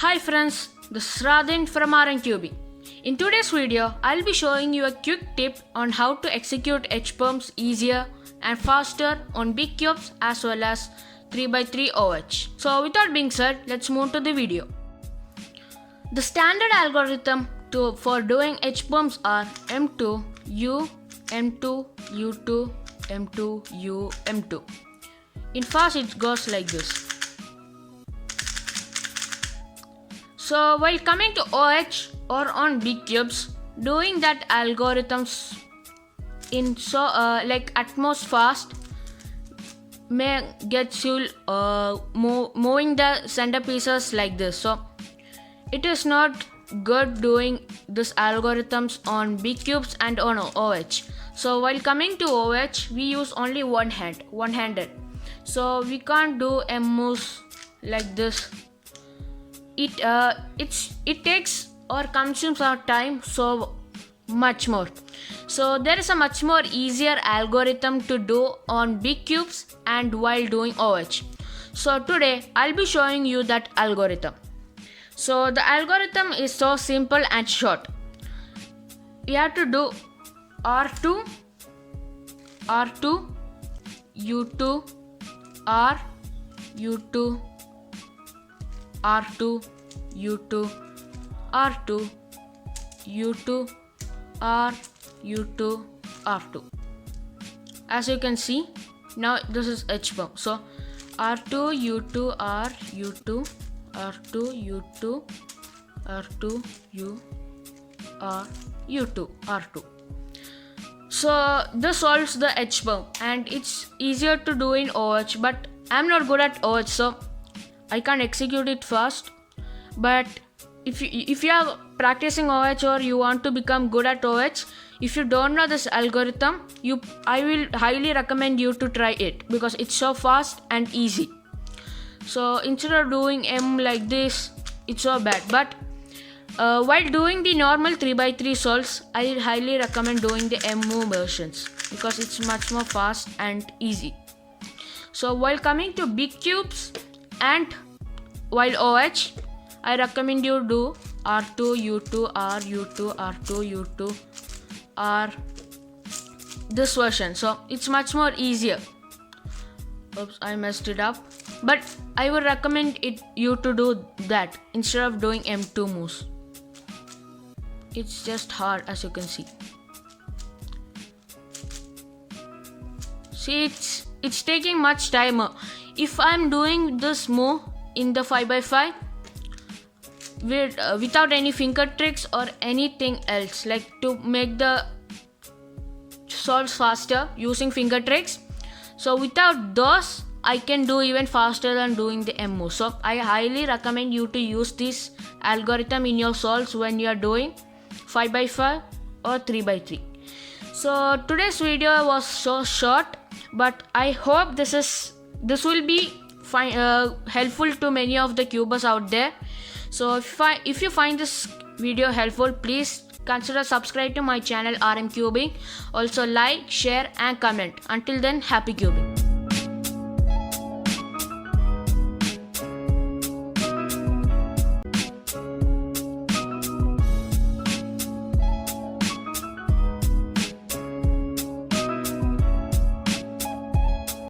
Hi friends, this is Radhin from RNQB. In today's video, I'll be showing you a quick tip on how to execute H-pumps easier and faster on big cubes as well as 3x3 OH. So without being said, let's move to the video. The standard algorithm for doing H-pumps are M2, U, M2, U2, M2, U, M2. In fast it goes like this. So while coming to OH or on big cubes, doing that algorithms in like utmost fast may get you moving the centerpieces like this. So it is not good doing this algorithms on big cubes and on OH. So while coming to OH, we use only one-handed. So we can't do M moves like this. It takes or consumes our time so much more. So there is a much more easier algorithm to do on big cubes and while doing OH. So today I'll be showing you that algorithm. So the algorithm is so simple and short. You have to do R2, R2, U2, R, U2, R2, U2, R2, U2, R, U2, R2. As you can see, now this is H-pump. So R2, U2, R, U2, R2, U2, R2, U, R, U2, R2. So this solves the H-pump and it's easier to do in OH, but I'm not good at OH, so I can't execute it fast. But if you are practicing OH or you want to become good at OH, if you don't know this algorithm, I will highly recommend you to try it because it's so fast and easy. So instead of doing M like this, it's so bad. But while doing the normal 3x3 solves, I highly recommend doing the M move versions because it's much more fast and easy. So while coming to big cubes and while OH, I recommend you do R2, U2, R, U2, R2, U2, R, this version. So it's much more easier. Oops, I messed it up. But I would recommend you to do that instead of doing M2 moves. It's just hard, as you can see. See, it's taking much time. If I'm doing this move in the 5x5 without any finger tricks or anything else, like to make the solves faster using finger tricks, so without those I can do even faster than doing the M move. So I highly recommend you to use this algorithm in your solves when you are doing 5x5 or 3x3. So today's video was so short, but I hope this will be helpful to many of the cubers out there. So if you find this video helpful, please consider subscribe to my channel RMCubing. Also like, share and comment. Until then, happy cubing.